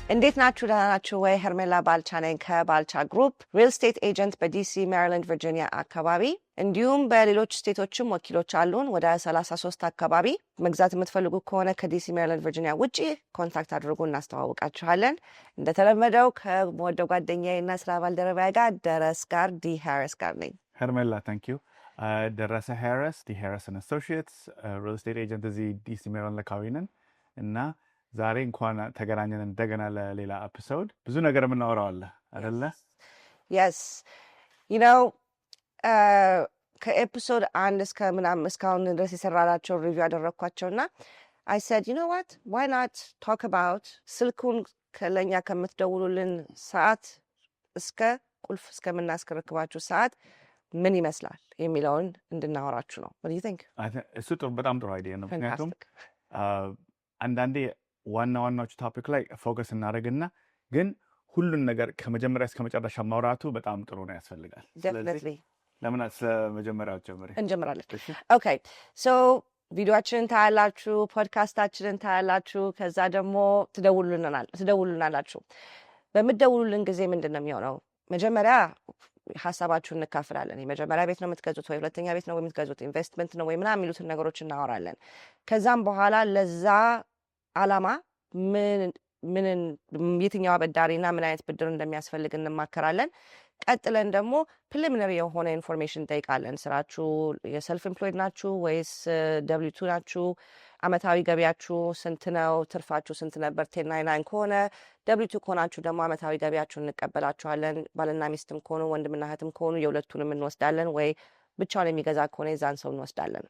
እንዴት ናችሁ? ደህና ናችሁ ወይ? ሄርሜላ ባልቻ ነኝ ከባልቻ ግሩፕ ሪል ስቴት ኤጀንት በዲሲ፣ ሜሪላንድ፣ ቨርጂኒያ አካባቢ እንዲሁም በሌሎች ስቴቶችም ወኪሎች አሉን። ወደ 33 አካባቢ መግዛት የምትፈልጉ ከሆነ ከዲሲ፣ ሜሪላንድ፣ ቨርጂኒያ ውጪ ኮንታክት አድርጉ፣ እናስተዋውቃችኋለን። እንደተለመደው ከወደው ጓደኛዬ እና ስራ ባልደረባዬ ጋር ደረስ ጋር ዲ ሃሪስ ጋር ነኝ። ሄርሜላ ታንክ ዩ። ደረሰ ሃሪስ ዲ ሃሪስ ኤንድ አሶሺየትስ ሪል ስቴት ኤጀንት እዚህ ዲሲ ሜሪላንድ አካባቢ ነን እና ዛሬ እንኳን ተገናኘን እንደገና ለሌላ ኤፒሶድ። ብዙ ነገር የምናወራው አለ አይደለ? yes you know ከኤፒሶድ 1 እስከ ምናምን እስካሁን ድረስ የሰራናቸው ሪቪው ያደረኳቸውና I said you know what why not talk about ስልኩን ለኛ ከምትደውሉልን ሰዓት እስከ ቁልፍ እስከምናስረክባችሁ ሰዓት ምን ይመስላል የሚለውን እንድናወራችሁ ነው። what do you think? እሱ በጣም ጥሩ አይዲያ ነው። ምክንያቱም አንዳንዴ ዋናዎቹ ቶፒክ ላይ ፎከስ እናደርግና ግን ሁሉን ነገር ከመጀመሪያ እስከ መጨረሻ ማውራቱ በጣም ጥሩ ነው፣ ያስፈልጋል። definitely ለምን ስለመጀመሪያው እንጀምራለን። ኦኬ ሶ ቪዲዮአችንን ታያላችሁ፣ ፖድካስታችንን ታያላችሁ፣ ከዛ ደግሞ ትደውሉልናላችሁ። በምትደውሉልን ጊዜ ምንድን ነው የሚሆነው? መጀመሪያ ሀሳባችሁን እንካፈላለን። የመጀመሪያ ቤት ነው የምትገዙት ወይ ሁለተኛ ቤት ነው የምትገዙት፣ ኢንቨስትመንት ነው ወይ ምናምን የሚሉትን ነገሮች እናወራለን። ከዛም በኋላ ለዛ አላማ የትኛው አበዳሪና ምን አይነት ብድር እንደሚያስፈልግ እንማከራለን። ቀጥለን ደግሞ ፕሪሊሚነሪ የሆነ ኢንፎርሜሽን እንጠይቃለን። ስራችሁ የሰልፍ ኤምፕሎይድ ናችሁ ወይስ ደብሊቱ ናችሁ? አመታዊ ገቢያችሁ ስንት ነው? ትርፋችሁ ስንት ነበር? 1099 ከሆነ ደብሊቱ ከሆናችሁ ደግሞ አመታዊ ገቢያችሁ እንቀበላችኋለን። ባልና ሚስትም ከሆኑ ወንድምና እህትም ከሆኑ የሁለቱንም እንወስዳለን፣ ወይ ብቻውን የሚገዛ ከሆነ የዛን ሰው እንወስዳለን።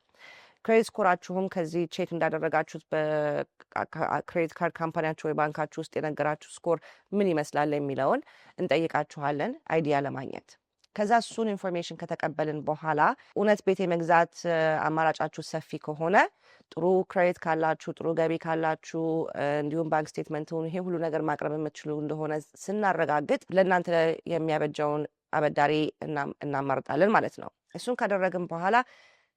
ክሬዲት ስኮራችሁም ከዚህ ቼክ እንዳደረጋችሁት በክሬዲት ካርድ ካምፓኒያችሁ ወይ ባንካችሁ ውስጥ የነገራችሁ ስኮር ምን ይመስላል የሚለውን እንጠይቃችኋለን አይዲያ ለማግኘት። ከዛ እሱን ኢንፎርሜሽን ከተቀበልን በኋላ እውነት ቤት የመግዛት አማራጫችሁ ሰፊ ከሆነ ጥሩ ክሬዲት ካላችሁ፣ ጥሩ ገቢ ካላችሁ፣ እንዲሁም ባንክ ስቴትመንቱን ይሄ ሁሉ ነገር ማቅረብ የምትችሉ እንደሆነ ስናረጋግጥ ለእናንተ የሚያበጃውን አበዳሪ እናማርጣለን ማለት ነው። እሱን ካደረግን በኋላ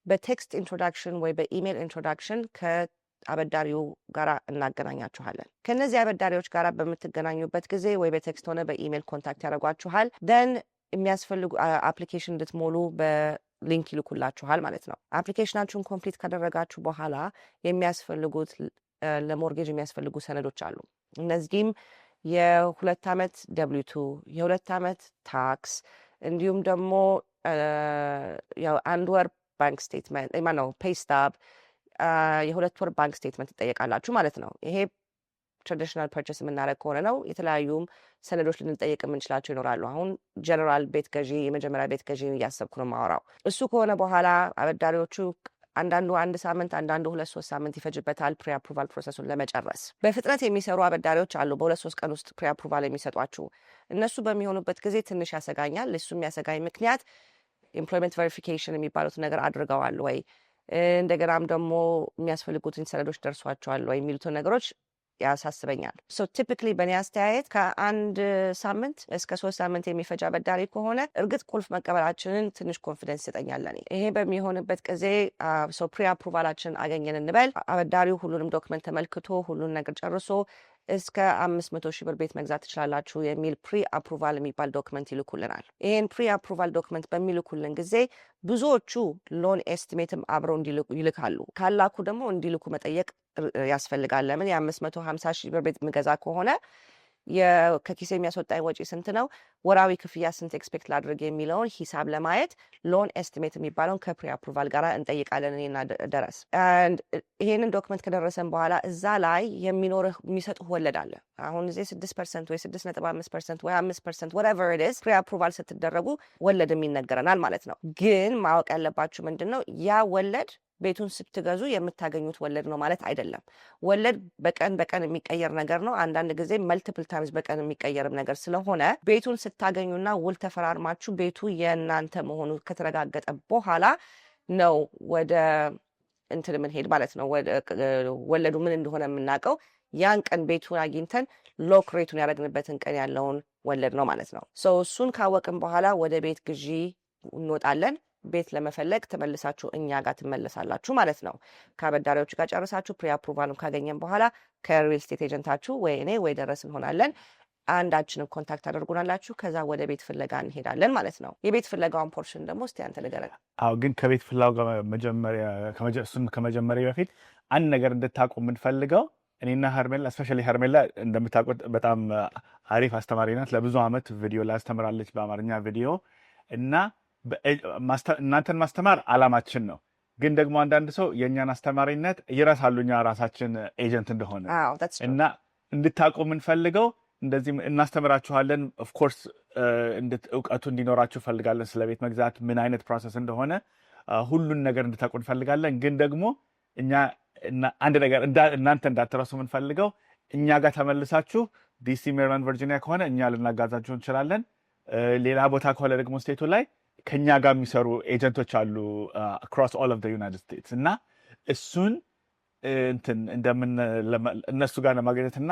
በቴክስት ኢንትሮዳክሽን ወይ በኢሜል ኢንትሮዳክሽን ከአበዳሪው ጋር እናገናኛችኋለን። ከነዚህ አበዳሪዎች ጋር በምትገናኙበት ጊዜ ወይ በቴክስት ሆነ በኢሜል ኮንታክት ያደርጓችኋል። ደን የሚያስፈልጉ አፕሊኬሽን እንድትሞሉ በሊንክ ይልኩላችኋል ማለት ነው። አፕሊኬሽናችሁን ኮምፕሊት ካደረጋችሁ በኋላ የሚያስፈልጉት ለሞርጌጅ የሚያስፈልጉ ሰነዶች አሉ። እነዚህም የ2 ዓመት ደብሊቱ፣ የ2 ዓመት ታክስ እንዲሁም ደግሞ የ1 ወር ባንክ ስቴትመንት ማነው ፔይ ስታብ፣ የ2 ወር ባንክ ስቴትመንት ትጠየቃላችሁ ማለት ነው። ይሄ ትራዲሽናል ፐርቸስ የምናደርግ ከሆነ ነው። የተለያዩም ሰነዶች ልንጠየቅ የምንችላቸው ይኖራሉ። አሁን ጀነራል ቤት ገዢ የመጀመሪያ ቤት ገዢ እያሰብኩ ነው ማወራው። እሱ ከሆነ በኋላ አበዳሪዎቹ አንዳንዱ 1 ሳምንት አንዳንዱ 2-3 ሳምንት ይፈጅበታል ፕሪ አፕሩቫል ፕሮሰሱን ለመጨረስ። በፍጥነት የሚሰሩ አበዳሪዎች አሉ፣ በ2-3 ቀን ውስጥ ፕሪ አፕሩቫል የሚሰጧችሁ። እነሱ በሚሆኑበት ጊዜ ትንሽ ያሰጋኛል። እሱ የሚያሰጋኝ ምክንያት ኤምፕሎይመንት ቬሪፊኬሽን የሚባሉት ነገር አድርገዋል ወይ፣ እንደገናም ደግሞ የሚያስፈልጉትን ሰነዶች ደርሷቸዋል ወይ የሚሉትን ነገሮች ያሳስበኛል። ሶ ቲፒክሊ በእኔ አስተያየት ከ1 ሳምንት እስከ 3 ሳምንት የሚፈጅ አበዳሪ ከሆነ እርግጥ ቁልፍ መቀበላችንን ትንሽ ኮንፊደንስ ይሰጠኛል። ይሄ በሚሆንበት ጊዜ ፕሪ አፕሩቫላችን አገኘን እንበል። አበዳሪው ሁሉንም ዶክመንት ተመልክቶ ሁሉን ነገር ጨርሶ እስከ 500,000 ብር ቤት መግዛት ትችላላችሁ የሚል ፕሪ አፕሩቫል የሚባል ዶክመንት ይልኩልናል። ይህን ፕሪ አፕሩቫል ዶክመንት በሚልኩልን ጊዜ ብዙዎቹ ሎን ኤስቲሜትም አብረው ይልካሉ። ካላኩ ደግሞ እንዲልኩ መጠየቅ ያስፈልጋል። ለምን የ550,000 ብር ቤት የምገዛ ከሆነ ከኪሴ የሚያስወጣኝ ወጪ ስንት ነው፣ ወራዊ ክፍያ ስንት ኤክስፔክት ላድርግ የሚለውን ሂሳብ ለማየት ሎን ኤስቲሜት የሚባለውን ከፕሪ አፕሩቫል ጋር እንጠይቃለን እኔና ደረስ። ይሄንን ዶክመንት ከደረሰን በኋላ እዛ ላይ የሚሰጡህ ወለድ አለ። አሁን እዚህ 6% ወይ 6.5% ወይ 5% whatever it is ፕሪ አፕሩቫል ስትደረጉ ወለድም ይነገረናል ማለት ነው። ግን ማወቅ ያለባችሁ ምንድን ነው ያ ወለድ ቤቱን ስትገዙ የምታገኙት ወለድ ነው ማለት አይደለም። ወለድ በቀን በቀን የሚቀየር ነገር ነው። አንዳንድ ጊዜ መልቲፕል ታይምስ በቀን የሚቀየርም ነገር ስለሆነ ቤቱን ስታገኙና ውል ተፈራርማችሁ ቤቱ የእናንተ መሆኑ ከተረጋገጠ በኋላ ነው ወደ እንትን የምንሄድ ማለት ነው። ወለዱ ምን እንደሆነ የምናውቀው ያን ቀን ቤቱን አግኝተን ሎክ ሬቱን ያደረግንበትን ቀን ያለውን ወለድ ነው ማለት ነው። እሱን ካወቅን በኋላ ወደ ቤት ግዢ እንወጣለን። ቤት ለመፈለግ ተመልሳችሁ እኛ ጋር ትመለሳላችሁ ማለት ነው። ከአበዳሪዎች ጋር ጨርሳችሁ ፕሪ አፕሩቫሉን ካገኘን በኋላ ከሪል ስቴት ኤጀንታችሁ ወይ እኔ ወይ ደረስ እንሆናለን አንዳችንም ኮንታክት አድርጉናላችሁ። ከዛ ወደ ቤት ፍለጋ እንሄዳለን ማለት ነው። የቤት ፍለጋውን ፖርሽን ደግሞ እስቲ አንተ ንገረን። አዎ ግን ከቤት ፍለጋ እሱን ከመጀመሪያ በፊት አንድ ነገር እንድታውቁ የምንፈልገው እኔና ሄርሜላ ስፔሻሊ ሄርሜላ እንደምታውቁት በጣም አሪፍ አስተማሪ ናት። ለብዙ ዓመት ቪዲዮ ላይ አስተምራለች በአማርኛ ቪዲዮ እና እናንተን ማስተማር አላማችን ነው። ግን ደግሞ አንዳንድ ሰው የእኛን አስተማሪነት ይረሳሉ እኛ ራሳችን ኤጀንት እንደሆነ እና እንድታውቁ የምንፈልገው እንደዚህ እናስተምራችኋለን። ኦፍኮርስ እውቀቱ እንዲኖራችሁ ፈልጋለን። ስለ ቤት መግዛት ምን አይነት ፕሮሰስ እንደሆነ ሁሉን ነገር እንድታውቁ እንፈልጋለን። ግን ደግሞ እኛ አንድ ነገር እናንተ እንዳትረሱ የምንፈልገው እኛ ጋር ተመልሳችሁ ዲሲ፣ ሜሪላንድ፣ ቨርጂኒያ ከሆነ እኛ ልናጋዛችሁ እንችላለን። ሌላ ቦታ ከሆነ ደግሞ ስቴቱ ላይ ከኛ ጋር የሚሰሩ ኤጀንቶች አሉ አክሮስ ኦል ኦፍ ዘ ዩናይትድ ስቴትስ እና እሱን እነሱ ጋር ለማግኘትና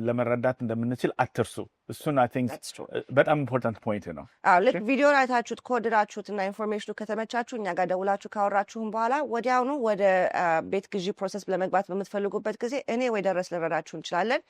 ለመረዳት እንደምንችል አትርሱ። እሱን አይ ቲንክ በጣም ኢምፖርታንት ፖይንት ነው። ልክ ቪዲዮ አይታችሁት ከወደዳችሁት እና ኢንፎርሜሽኑ ከተመቻችሁ እኛ ጋር ደውላችሁ ካወራችሁም በኋላ ወዲያውኑ ወደ ቤት ግዢ ፕሮሰስ ለመግባት በምትፈልጉበት ጊዜ እኔ ወይ ደረስ ልረዳችሁ እንችላለን።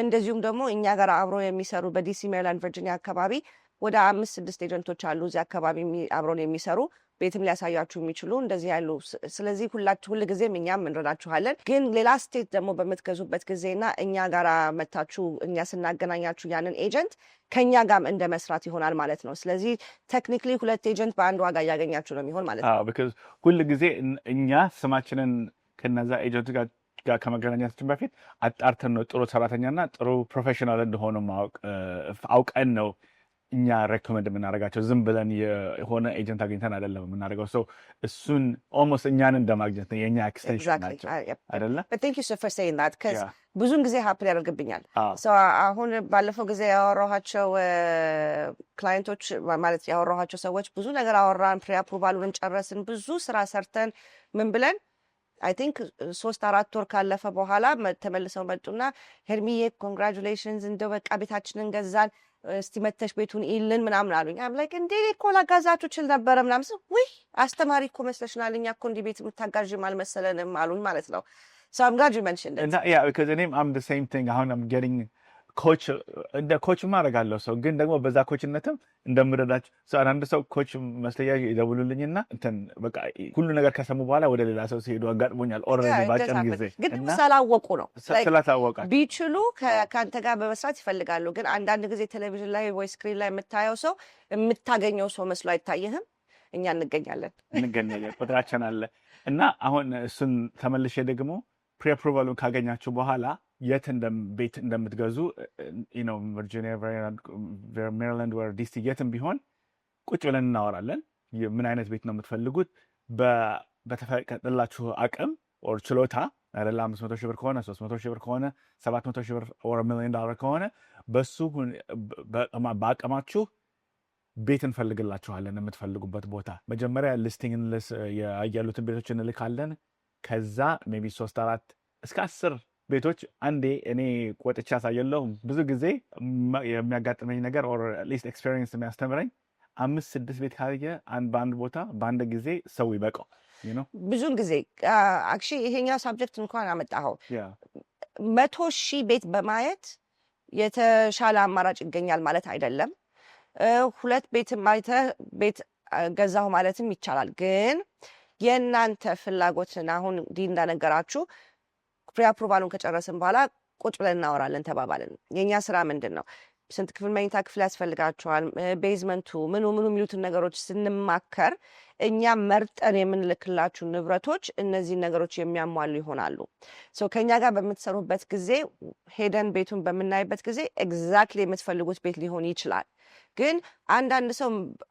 እንደዚሁም ደግሞ እኛ ጋር አብሮ የሚሰሩ በዲሲ፣ ሜሪላንድ፣ ቨርጂኒያ አካባቢ ወደ 5-6 ኤጀንቶች አሉ እዚህ አካባቢ አብሮን የሚሰሩ ቤትም ሊያሳያችሁ የሚችሉ እንደዚህ ያሉ። ስለዚህ ሁል ጊዜም እኛም እንረዳችኋለን። ግን ሌላ ስቴት ደግሞ በምትገዙበት ጊዜና እኛ ጋር መታችሁ እኛ ስናገናኛችሁ ያንን ኤጀንት ከእኛ ጋር እንደ መስራት ይሆናል ማለት ነው። ስለዚህ ቴክኒክሊ 2 ኤጀንት በአንድ ዋጋ እያገኛችሁ ነው የሚሆን ማለት ነው። ቢኮዝ ሁል ጊዜ እኛ ስማችንን ከነዛ ኤጀንት ጋር ከመገናኛችን በፊት አጣርተን ነው ጥሩ ሰራተኛና ጥሩ ፕሮፌሽናል እንደሆኑ አውቀን ነው እኛ ሬኮመንድ የምናደርጋቸው። ዝም ብለን የሆነ ኤጀንት አግኝተን አይደለም የምናደርገው። ሰው እሱን ኦልሞስት እኛን እንደማግኘት ነው። የእኛ ኤክስቴንሽን ናቸው አይደለ? ብዙን ጊዜ ሀፕል ያደርግብኛል። አሁን ባለፈው ጊዜ ያወራኋቸው ክላይንቶች ማለት ያወራኋቸው ሰዎች ብዙ ነገር አወራን፣ ፕሪ አፕሩቫሉን ጨረስን፣ ብዙ ስራ ሰርተን ምን ብለን አይ ቲንክ 3-4 ወር ካለፈ በኋላ ተመልሰው መጡና ሄርሚዬ ኮንግራጁሌሽንስ እንደው በቃ ቤታችንን ገዛን እስቲ መተሽ ቤቱን ይልን ምናምን አሉኝ። ላይክ እንዴ እኮ ላጋዛችሁ ችል ነበረ ምናምን ስል ውይ አስተማሪ እኮ መስለሽናል፣ እኛ እኮ እንዲህ ቤት የምታጋዥም አልመሰለንም አሉኝ ማለት ነው። So I'm glad you mentioned it. Yeah, because I'm the same thing. አሁን I'm getting ኮች እንደ ኮች ማድረጋለሁ ሰው ግን ደግሞ በዛ ኮችነትም እንደምረዳቸው አንዳንድ ሰው ኮች መስለያ ይደውሉልኝና በቃ ሁሉ ነገር ከሰሙ በኋላ ወደ ሌላ ሰው ሲሄዱ አጋጥሞኛል። ኦልሬዲ ባጭር ጊዜ ግን ስላወቁ ነው ስላታወቃቸው ቢችሉ ከአንተ ጋር በመስራት ይፈልጋሉ። ግን አንዳንድ ጊዜ ቴሌቪዥን ላይ ወይ ስክሪን ላይ የምታየው ሰው የምታገኘው ሰው መስሎ አይታየህም። እኛ እንገኛለን ቁጥራችን አለ እና አሁን እሱን ተመልሼ ደግሞ ፕሪ አፕሩቫሉን ካገኛችሁ በኋላ የት ቤት እንደምትገዙ ቨርጂኒያ፣ ሜሪላንድ ወር ዲሲ የትም ቢሆን ቁጭ ብለን እናወራለን። ምን አይነት ቤት ነው የምትፈልጉት በተፈቀደላችሁ አቅም ኦር ችሎታ አይደለ 500 ሺህ ብር ከሆነ 300 ሺህ ብር ከሆነ 700 ሺህ ብር ኦር $1 million ከሆነ በሱ በአቅማችሁ ቤት እንፈልግላችኋለን። የምትፈልጉበት ቦታ መጀመሪያ ሊስቲንግ ያሉትን ቤቶች እንልካለን። ከዛ ሜይ ቢ 3-4 እስከ 10 ቤቶች አንዴ እኔ ቆጥቼ ያሳየለው። ብዙ ጊዜ የሚያጋጥመኝ ነገር ኦር አትሊስት ኤክስፔሪየንስ የሚያስተምረኝ 5-6 ቤት ካየ በአንድ ቦታ በአንድ ጊዜ ሰው ይበቃው። ብዙን ጊዜ አክቹዋሊ ይሄኛው ሳብጀክት እንኳን አመጣኸው 100,000 ቤት በማየት የተሻለ አማራጭ ይገኛል ማለት አይደለም። 2 ቤት ማይተህ ቤት ገዛሁ ማለትም ይቻላል። ግን የእናንተ ፍላጎትን አሁን እንዳነገራችሁ ፕሪ አፕሩቫሉን ከጨረስን በኋላ ቁጭ ብለን እናወራለን ተባባልን። የእኛ ስራ ምንድን ነው? ስንት ክፍል መኝታ ክፍል ያስፈልጋቸዋል፣ ቤዝመንቱ ምኑ የሚሉትን ነገሮች ስንማከር እኛ መርጠን የምንልክላችሁ ንብረቶች እነዚህን ነገሮች የሚያሟሉ ይሆናሉ። ከእኛ ጋር በምትሰሩበት ጊዜ ሄደን ቤቱን በምናይበት ጊዜ ኤግዛክትሊ የምትፈልጉት ቤት ሊሆን ይችላል። ግን አንዳንድ ሰው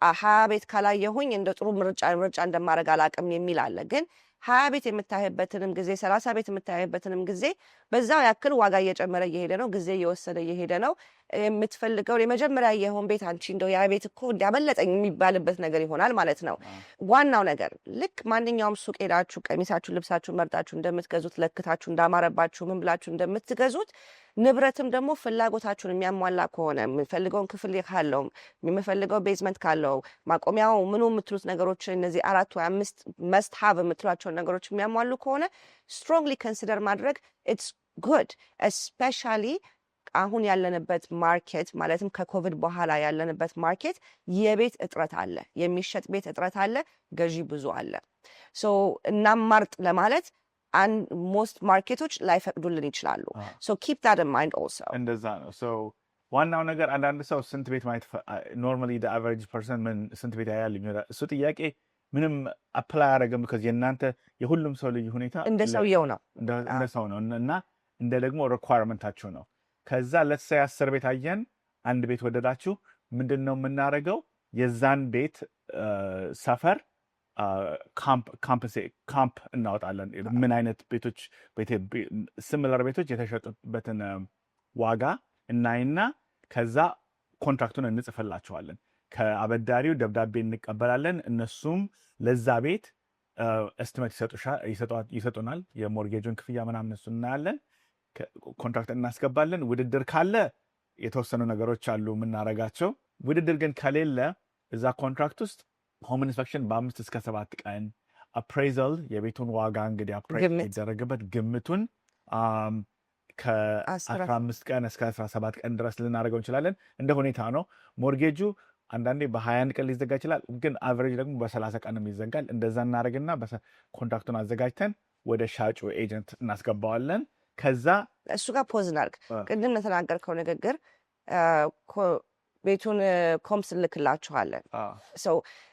20 ቤት ካላየሁኝ እንደ ጥሩ ምርጫ እንደማድረግ አላቅም የሚል አለ። ግን 20 ቤት የምታይበትንም ጊዜ 30 ቤት የምታይበትንም ጊዜ በዛው ያክል ዋጋ እየጨመረ እየሄደ ነው፣ ጊዜ እየወሰደ እየሄደ ነው። የምትፈልገው የመጀመሪያ የሆን ቤት አንቺ እንደው ያ ቤት እኮ እንዲያመለጠኝ የሚባልበት ነገር ይሆናል ማለት ነው። ዋናው ነገር ልክ ማንኛውም ሱቅ ሄዳችሁ ቀሚሳችሁ ልብሳችሁን መርጣችሁ እንደምትገዙት ለክታችሁ እንዳማረባችሁ ምን ብላችሁ እንደምትገዙት ንብረትም ደግሞ ፍላጎታችሁን የሚያሟላ ከሆነ የሚፈልገውን ክፍል ካለው የሚፈልገው ቤዝመንት ካለው ማቆሚያው ምኑ የምትሉት ነገሮች እነዚህ 4 ወይ 5 መስት ሃቭ የምትሏቸውን ነገሮች የሚያሟሉ ከሆነ ስትሮንግሊ ኮንሲደር ማድረግ ኢትስ ጉድ እስፔሻሊ አሁን ያለንበት ማርኬት ማለትም ከኮቪድ በኋላ ያለንበት ማርኬት የቤት እጥረት አለ፣ የሚሸጥ ቤት እጥረት አለ፣ ገዢ ብዙ አለ። ሶ እናማርጥ ለማለት ሞስት ማርኬቶች ላይፈቅዱልን ይችላሉ። ሶ ኪፕ ዳት ኢን ማይንድ ኦልሶ። እንደዛ ነው። ሶ ዋናው ነገር አንዳንድ ሰው ስንት ቤት ማየት ኖርማሊ ዘ አቨሬጅ ፐርሰን ምን ስንት ቤት ያያል ይላል። እሱ ጥያቄ ምንም አፕላይ አያደርግም። because የእናንተ የሁሉም ሰው ልዩ ሁኔታ እንደ ሰውየው ነው እንደ ሰው ነው እና እንደ ደግሞ ሪኳየርመንታችሁ ነው። ከዛ ለተሰ 10 ቤት አየን፣ አንድ ቤት ወደዳችሁ፣ ምንድን ነው የምናደርገው? የዛን ቤት ሰፈር ካምፕ እናወጣለን። ምን አይነት ቤቶች ሲሚላር ቤቶች የተሸጡበትን ዋጋ እናይና ከዛ ኮንትራክቱን እንጽፍላቸዋለን። ከአበዳሪው ደብዳቤ እንቀበላለን። እነሱም ለዛ ቤት ኤስቲሜት ይሰጡናል። የሞርጌጁን ክፍያ ምናምን እሱ እናያለን። ኮንትራክት እናስገባለን። ውድድር ካለ የተወሰኑ ነገሮች አሉ የምናረጋቸው። ውድድር ግን ከሌለ እዛ ኮንትራክት ውስጥ ሆም ኢንስፔክሽን በ5 እስከ 7 ቀን አፕሬዛል የቤቱን ዋጋ እንግዲህ አፕሬዝ ይደረግበት ግምቱን ከ15 ቀን እስከ 17 ቀን ድረስ ልናደርገው እንችላለን። እንደ ሁኔታ ነው። ሞርጌጁ አንዳንዴ በ21 ቀን ሊዘጋ ይችላል፣ ግን አቨሬጅ ደግሞ በ30 ቀንም ይዘጋል። እንደዛ እናደርግና ኮንትራክቱን አዘጋጅተን ወደ ሻጩ ኤጀንት እናስገባዋለን። ከዛ እሱ ጋር ፖዝ እናድርግ። ቅድም ለተናገርከው ንግግር ቤቱን ኮምስ እንልክላችኋለን።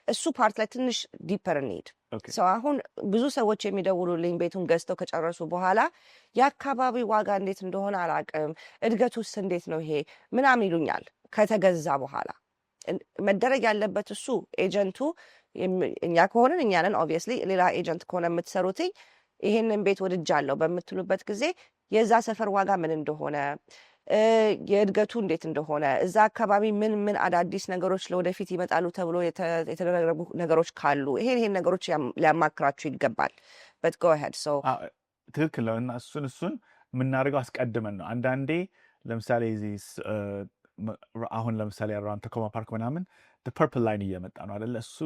እሱ ፓርት ላይ ትንሽ ዲፐር እንሂድ። አሁን ብዙ ሰዎች የሚደውሉልኝ ቤቱን ገዝተው ከጨረሱ በኋላ የአካባቢ ዋጋ እንዴት እንደሆነ አላውቅም፣ እድገቱስ እንዴት ነው ይሄ ምናምን ይሉኛል። ከተገዛ በኋላ መደረግ ያለበት እሱ ኤጀንቱ እኛ ከሆንን እኛንን ኦብቪየስሊ ሌላ ኤጀንት ከሆነ የምትሰሩትኝ ይሄንን ቤት ወድጃለሁ በምትሉበት ጊዜ የዛ ሰፈር ዋጋ ምን እንደሆነ የእድገቱ እንዴት እንደሆነ እዛ አካባቢ ምን አዳዲስ ነገሮች ለወደፊት ይመጣሉ ተብሎ የተደረጉ ነገሮች ካሉ ይሄን ነገሮች ሊያማክራችሁ ይገባል። በት ጎ ሄድ ትክክል ነው። እና እሱን የምናደርገው አስቀድመን ነው። አንዳንዴ ለምሳሌ አሁን ለምሳሌ አራውንድ ተኮማ ፓርክ ምናምን ፐርፕል ላይን እየመጣ ነው አይደለ? እሱ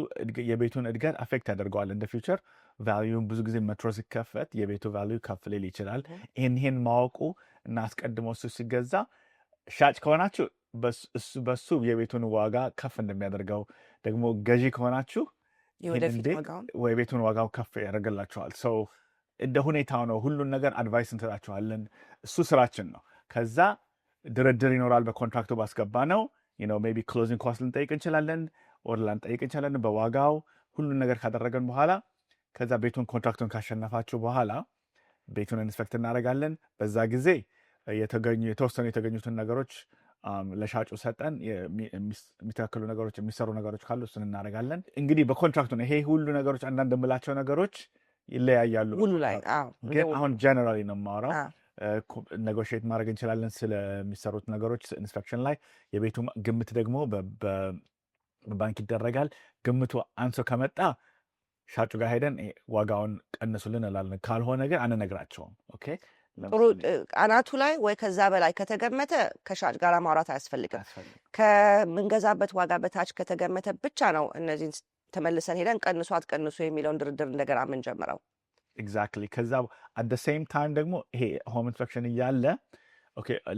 የቤቱን እድገት አፌክት ያደርገዋል። እንደ ፊውቸር ቫሊዩን ብዙ ጊዜ ሜትሮ ሲከፈት የቤቱ ቫሊዩ ከፍ ሊል ይችላል። ይሄን ማወቁ እና አስቀድሞ እሱ ሲገዛ ሻጭ ከሆናችሁ በሱ የቤቱን ዋጋ ከፍ እንደሚያደርገው ደግሞ ገዢ ከሆናችሁ የቤቱን ዋጋው ከፍ ያደርግላችኋል። ሰው እንደ ሁኔታው ነው። ሁሉን ነገር አድቫይስ እንሰጣችኋለን። እሱ ስራችን ነው። ከዛ ድርድር ይኖራል። በኮንትራክቱ ባስገባ ነው ሜይ ቢ ክሎዚንግ ኮስት ልንጠይቅ እንችላለን፣ ኦር ላንጠይቅ እንችላለን። በዋጋው ሁሉን ነገር ካደረገን በኋላ ከዛ ቤቱን ኮንትራክቱን ካሸነፋችሁ በኋላ ቤቱን ኢንስፔክት እናደርጋለን። በዛ ጊዜ የተወሰኑ የተገኙትን ነገሮች ለሻጩ ሰጠን። የሚተካከሉ ነገሮች የሚሰሩ ነገሮች ካሉ እሱን እናደርጋለን። እንግዲህ በኮንትራክቱ ነው። ይሄ ሁሉ ነገሮች አንዳንድ የምላቸው ነገሮች ይለያያሉ። ሁሉ ላይ ግን አሁን ጀነራሊ ነው የማወራው። ኔጎሽየት ማድረግ እንችላለን ስለሚሰሩት ነገሮች ኢንስፔክሽን ላይ። የቤቱ ግምት ደግሞ በባንክ ይደረጋል። ግምቱ አንሶ ከመጣ ሻጩ ጋር ሄደን ዋጋውን ቀንሱልን እላለን። ካልሆነ ግን አንነግራቸውም። ኦኬ ጥሩ አናቱ ላይ ወይ ከዛ በላይ ከተገመተ ከሻጭ ጋር ማውራት አያስፈልግም። ከምንገዛበት ዋጋ በታች ከተገመተ ብቻ ነው እነዚህን ተመልሰን ሄደን ቀንሱ አትቀንሱ የሚለውን ድርድር እንደገና የምንጀምረው። ኤግዛክትሊ። ከዛ አት ሴም ታይም ደግሞ ይሄ ሆም ኢንስፔክሽን እያለ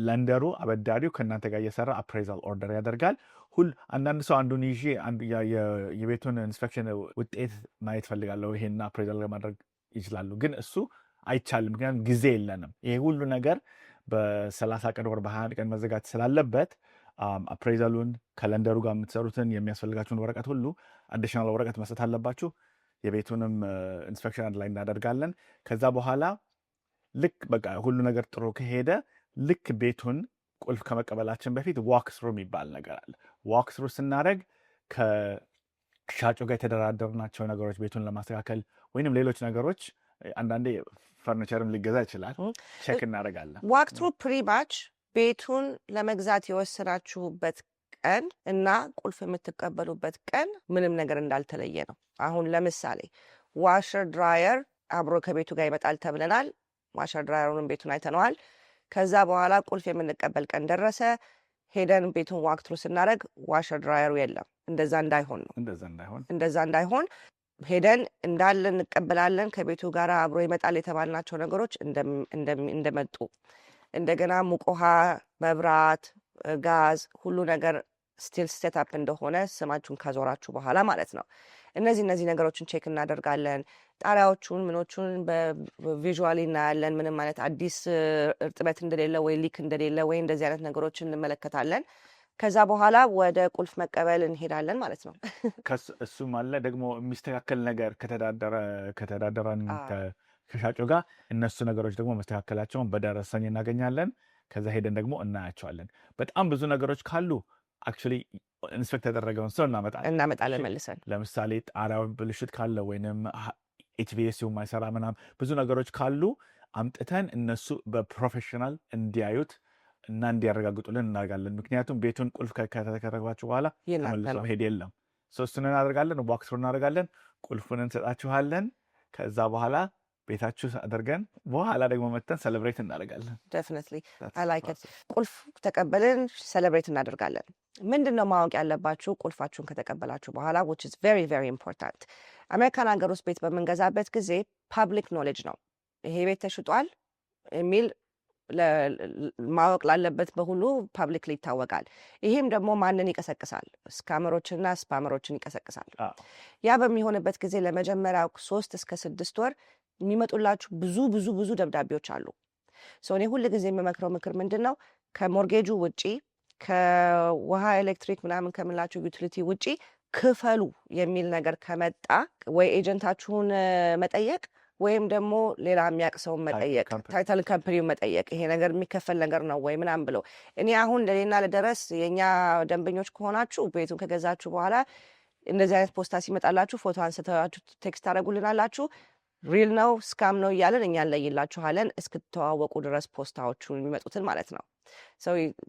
ለንደሩ አበዳሪው ከእናንተ ጋር እየሰራ አፕሬዛል ኦርደር ያደርጋል። አንዳንድ ሰው አንዱን ይዤ የቤቱን ኢንስፔክሽን ውጤት ማየት ፈልጋለሁ ይሄን አፕሬዛል ማድረግ ይችላሉ፣ ግን እሱ አይቻልም፣ ምክንያቱም ጊዜ የለንም። ይሄ ሁሉ ነገር በ30 ቀን ወር በ21 ቀን መዘጋት ስላለበት አፕሬዛሉን ከለንደሩ ጋር የምትሰሩትን የሚያስፈልጋችሁን ወረቀት ሁሉ አዲሽናል ወረቀት መስጠት አለባችሁ። የቤቱንም ኢንስፔክሽን አንድ ላይ እናደርጋለን። ከዛ በኋላ ልክ በቃ ሁሉ ነገር ጥሩ ከሄደ ልክ ቤቱን ቁልፍ ከመቀበላችን በፊት ዋክ ስሩ የሚባል ነገር አለ። ዋክ ስሩ ስናደርግ ከሻጩ ጋር የተደራደርናቸው ነገሮች ቤቱን ለማስተካከል ወይንም ሌሎች ነገሮች አንዳንዴ ፈርኒቸርም ሊገዛ ይችላል፣ ቼክ እናደርጋለን። ዋክ ትሩ ፕሪ ማች ቤቱን ለመግዛት የወሰናችሁበት ቀን እና ቁልፍ የምትቀበሉበት ቀን ምንም ነገር እንዳልተለየ ነው። አሁን ለምሳሌ ዋሸር ድራየር አብሮ ከቤቱ ጋር ይመጣል ተብለናል። ዋሸር ድራየሩን ቤቱን አይተነዋል። ከዛ በኋላ ቁልፍ የምንቀበል ቀን ደረሰ። ሄደን ቤቱን ዋክትሩ ስናደርግ ዋሸር ድራየሩ የለም። እንደዛ እንዳይሆን ነው። እንደዛ እንዳይሆን ሄደን እንዳለ እንቀበላለን። ከቤቱ ጋር አብሮ ይመጣል የተባልናቸው ነገሮች እንደመጡ እንደገና ሙቅ ውሃ፣ መብራት፣ ጋዝ ሁሉ ነገር ስቲል ሴትአፕ እንደሆነ ስማችሁን ካዞራችሁ በኋላ ማለት ነው። እነዚህ ነገሮችን ቼክ እናደርጋለን። ጣሪያዎቹን ምኖቹን በቪዥዋሊ እናያለን። ምንም አይነት አዲስ እርጥበት እንደሌለ ወይ ሊክ እንደሌለ ወይ እንደዚህ አይነት ነገሮችን እንመለከታለን። ከዛ በኋላ ወደ ቁልፍ መቀበል እንሄዳለን ማለት ነው። እሱም አለ ደግሞ የሚስተካከል ነገር ከተዳደረን ከሻጩ ጋር እነሱ ነገሮች ደግሞ መስተካከላቸውን በደረሰኝ እናገኛለን። ከዛ ሄደን ደግሞ እናያቸዋለን። በጣም ብዙ ነገሮች ካሉ አክቹዋሊ ኢንስፔክት ያደረገውን ሰው እናመጣለን መልሰን። ለምሳሌ ጣሪያው ብልሽት ካለ ወይንም ኤችቪኤሲው የማይሰራ ምናምን ብዙ ነገሮች ካሉ አምጥተን እነሱ በፕሮፌሽናል እንዲያዩት እና እንዲያረጋግጡልን እናደርጋለን። ምክንያቱም ቤቱን ቁልፍ ከተረከባችሁ በኋላ ተመልሶ ሄድ የለም። እሱን እናደርጋለን፣ ቦክስ እናደርጋለን፣ ቁልፉን እንሰጣችኋለን። ከዛ በኋላ ቤታችሁ አድርገን በኋላ ደግሞ መተን ሰለብሬት እናደርጋለን። ዴፊኒትሊ አይ ላይክ ኢት። ቁልፍ ተቀበልን፣ ሰለብሬት እናደርጋለን። ምንድን ነው ማወቅ ያለባችሁ ቁልፋችሁን ከተቀበላችሁ በኋላ which is very very important። አሜሪካን ሀገር ውስጥ ቤት በምንገዛበት ጊዜ ፐብሊክ ኖሌጅ ነው ይሄ ቤት ተሽጧል የሚል ማወቅ ላለበት በሁሉ ፐብሊክሊ ይታወቃል። ይሄም ደግሞ ማንን ይቀሰቅሳል? ስካመሮችና ስፓመሮችን ይቀሰቅሳል። ያ በሚሆንበት ጊዜ ለመጀመሪያው 3 እስከ 6 ወር የሚመጡላችሁ ብዙ ደብዳቤዎች አሉ። እኔ ሁል ጊዜ የምመክረው ምክር ምንድን ነው? ከሞርጌጁ ውጪ ከውሃ ኤሌክትሪክ ምናምን ከምንላቸው ዩቲሊቲ ውጪ ክፈሉ የሚል ነገር ከመጣ ወይ ኤጀንታችሁን መጠየቅ ወይም ደግሞ ሌላ የሚያውቅ ሰውን መጠየቅ፣ ታይትል ካምፓኒውን መጠየቅ፣ ይሄ ነገር የሚከፈል ነገር ነው ወይ ምናምን ብለው። እኔ አሁን ለሌና ለደረስ የእኛ ደንበኞች ከሆናችሁ ቤቱን ከገዛችሁ በኋላ እንደዚህ አይነት ፖስታ ሲመጣላችሁ ፎቶ አንስታችሁ ቴክስት ታደርጉልናላችሁ። ሪል ነው ስካም ነው እያለን እኛ እንለይላችኋለን እስክትተዋወቁ ድረስ ፖስታዎቹን የሚመጡትን ማለት ነው።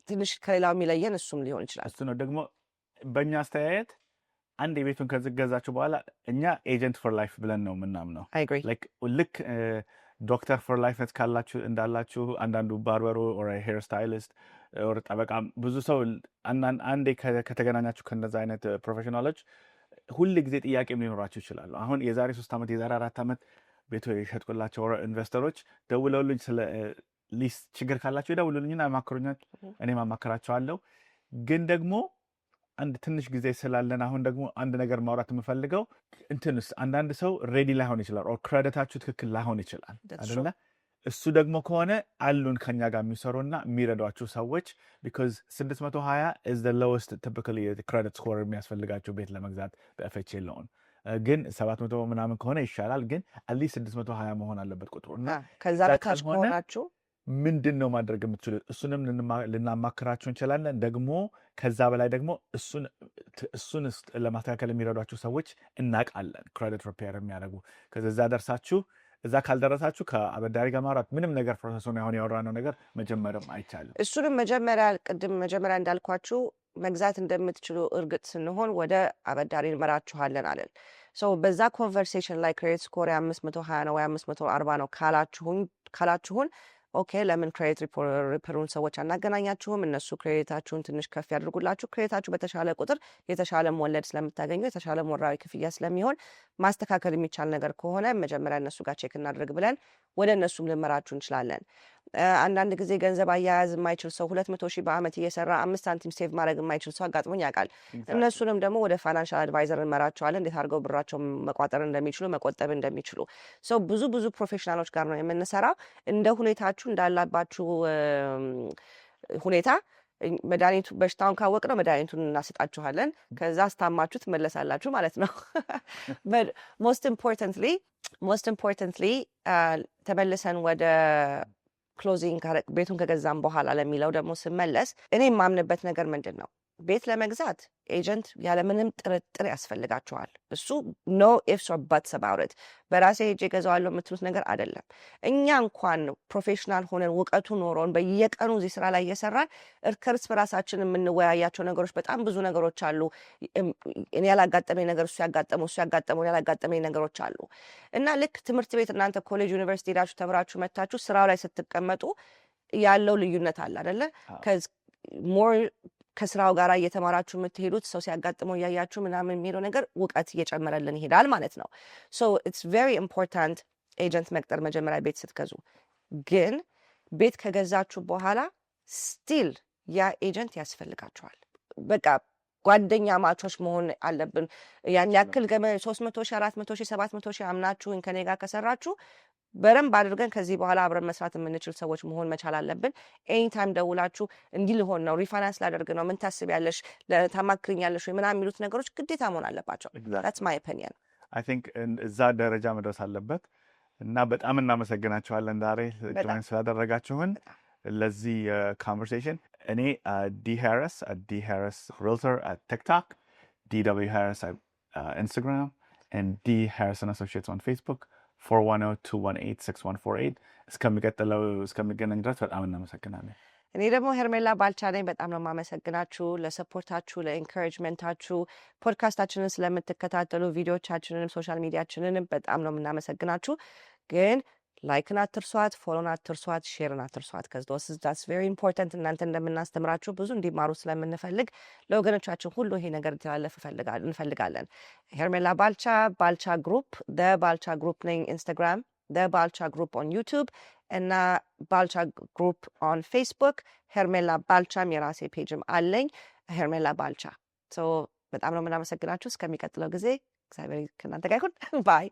ትንሽ ከሌላው የሚለየን እሱም ሊሆን ይችላል። እሱ ነው ደግሞ በእኛ አስተያየት አንድ የቤቱን ከገዛችሁ በኋላ እኛ ኤጀንት ፎር ላይፍ ብለን ነው የምናምነው። ልክ ዶክተር ፎር ላይፍ ካላችሁ እንዳላችሁ አንዳንዱ ባርበሩ ሄር ስታይሊስት ጠበቃ ብዙ ሰው አንዴ ከተገናኛችሁ ከነዚ አይነት ፕሮፌሽናሎች ሁል ጊዜ ጥያቄ ሊኖራቸው ይችላሉ። አሁን የዛሬ 3 ዓመት የዛሬ 4 ዓመት ቤቱ የሸጥኩላቸው ኢንቨስተሮች ደውለውልኝ ስለ ሊስ ችግር ካላቸው ይደውሉልኝና ያማክሩኛል። እኔም አማክራቸዋለሁ። ግን ደግሞ አንድ ትንሽ ጊዜ ስላለን አሁን ደግሞ አንድ ነገር ማውራት የምፈልገው እንትንስ አንዳንድ ሰው ሬዲ ላይሆን ይችላል ኦር ክሬዲታችሁ ትክክል ላይሆን ይችላል አይደለ? እሱ ደግሞ ከሆነ አሉን ከኛ ጋር የሚሰሩና የሚረዷችሁ ሰዎች ቢኮዝ 620 is the lowest typically credit score የሚያስፈልጋቸው ቤት ለመግዛት በኤፍኤችኤ ሎን ግን 700 ምናምን ከሆነ ይሻላል። ግን አትሊስት 620 መሆን አለበት ቁጥሩ እና ከዛ በታች ከሆናችሁ ምንድን ነው ማድረግ የምትችሉት? እሱንም ልናማክራችሁ እንችላለን። ደግሞ ከዛ በላይ ደግሞ እሱን ለማስተካከል የሚረዷችሁ ሰዎች እናውቃለን፣ ክሬዲት ሪፔር የሚያደርጉ። ከዛ ደርሳችሁ እዛ ካልደረሳችሁ ከአበዳሪ ጋር ማውራት ምንም ነገር ፕሮሰሱን አሁን ያወራነው ነገር መጀመርም አይቻልም። እሱንም መጀመሪያ እንዳልኳችሁ መግዛት እንደምትችሉ እርግጥ ስንሆን ወደ አበዳሪ እንመራችኋለን አለን። በዛ ኮንቨርሴሽን ላይ ክሬዲት ስኮር 520 ነው ወይ 540 ነው ካላችሁን ኦኬ ለምን ክሬዲት ሪፐሩን ሰዎች አናገናኛችሁም? እነሱ ክሬዲታችሁን ትንሽ ከፍ ያድርጉላችሁ። ክሬዲታችሁ በተሻለ ቁጥር የተሻለ ወለድ ስለምታገኙ የተሻለ ወራዊ ክፍያ ስለሚሆን ማስተካከል የሚቻል ነገር ከሆነ መጀመሪያ እነሱ ጋር ቼክ እናድርግ ብለን ወደ እነሱም ልመራችሁ እንችላለን። አንዳንድ ጊዜ ገንዘብ አያያዝ የማይችል ሰው 200,000 በአመት እየሰራ 5 ሳንቲም ሴቭ ማድረግ የማይችል ሰው አጋጥሞኝ ያውቃል። እነሱንም ደግሞ ወደ ፋይናንሻል አድቫይዘር እንመራቸዋለን፣ እንዴት አድርገው ብራቸውን መቋጠር እንደሚችሉ መቆጠብ እንደሚችሉ። ብዙ ፕሮፌሽናሎች ጋር ነው የምንሰራው። እንደ ሁኔታችሁ እንዳላባችሁ ሁኔታ መድኃኒቱ በሽታውን ካወቅ ነው መድኃኒቱን እናስጣችኋለን። ከዛ አስታማችሁ ትመለሳላችሁ ማለት ነው። ሞስት ኢምፖርታንትሊ ተመልሰን ወደ ክሎዚንግ ቤቱን ከገዛም በኋላ ለሚለው ደግሞ ስመለስ እኔ የማምንበት ነገር ምንድን ነው? ቤት ለመግዛት ኤጀንት ያለምንም ጥርጥር ያስፈልጋቸዋል። እሱ ኖ ኢፍስ ኦር በትስ አባውት ኢት። በራሴ ሄጄ ገዛዋለሁ የምትሉት ነገር አይደለም። እኛ እንኳን ፕሮፌሽናል ሆነን እውቀቱ ኖሮን በየቀኑ እዚህ ስራ ላይ እየሰራን እርስ በራሳችን የምንወያያቸው ነገሮች በጣም ብዙ ነገሮች አሉ። እኔ ያላጋጠመኝ ነገር እሱ ያጋጠመው ያላጋጠመኝ ነገሮች አሉ እና ልክ ትምህርት ቤት እናንተ ኮሌጅ ዩኒቨርሲቲ ሄዳችሁ ተምራችሁ መታችሁ ስራው ላይ ስትቀመጡ ያለው ልዩነት አለ አይደለ? ሞር ከስራው ጋር እየተማራችሁ የምትሄዱት ሰው ሲያጋጥመው እያያችሁ ምናምን የሚለው ነገር እውቀት እየጨመረልን ይሄዳል ማለት ነው። ሶ ኢትስ ቬሪ ኢምፖርታንት ኤጀንት መቅጠር መጀመሪያ ቤት ስትገዙ። ግን ቤት ከገዛችሁ በኋላ ስቲል ያ ኤጀንት ያስፈልጋችኋል። በቃ ጓደኛ ማቾች መሆን አለብን። ያን ያክል 300 ሺህ 400 ሺህ 700 ሺህ አምናችሁኝ ከኔ ጋር ከሰራችሁ በደንብ አድርገን ከዚህ በኋላ አብረን መስራት የምንችል ሰዎች መሆን መቻል አለብን። ኤኒታይም ደውላችሁ እንዲህ ሊሆን ነው፣ ሪፋይናንስ ላደርግ ነው፣ ምን ታስቢያለሽ፣ ታማክሪኛለሽ ወይ ምናምን የሚሉት ነገሮች ግዴታ መሆን አለባቸው። that's my opinion. I think እዛ ደረጃ መድረስ አለበት እና በጣም እናመሰግናችኋለን ዛሬ ጆይን ስላደረጋችሁን ለዚህ ኮንቨርሴሽን። እኔ ዲ ሃሪስ ሪልተር ቲክቶክ፣ DW Harris ኢንስታግራም and D Harris and Associates on Facebook 410-218-6148 እስከሚገናኝ ድረስ በጣም እናመሰግናለን። እኔ ደግሞ ሄርሜላ ባልቻ ነኝ። በጣም ነው የማመሰግናችሁ ለሰፖርታችሁ፣ ለኢንካሬጅመንታችሁ፣ ፖድካስታችንን ስለምትከታተሉ፣ ቪዲዮቻችንንም ሶሻል ሚዲያችንንም በጣም ነው የምናመሰግናችሁ። ግን ላይክን አትርሷት፣ ፎሎን አትርሷት፣ ሼርን አትርሷት። ከዛስ ቬሪ ኢምፖርታንት እናንተ እንደምናስተምራችሁ ብዙ እንዲማሩ ስለምንፈልግ ለወገኖቻችን ሁሉ ይሄ ነገር እንዲተላለፍ እንፈልጋለን። ሄርሜላ ባልቻ ግሩፕ ባልቻ ግሩፕ ነኝ ኢንስታግራም፣ ባልቻ ግሩፕ ኦን ዩቱብ እና ባልቻ ግሩፕ ኦን ፌስቡክ። ሄርሜላ ባልቻም የራሴ ፔጅም አለኝ፣ ሄርሜላ ባልቻ። በጣም ነው የምናመሰግናችሁ። እስከሚቀጥለው ጊዜ እግዚአብሔር ከእናንተ ጋር ይሁን። ባይ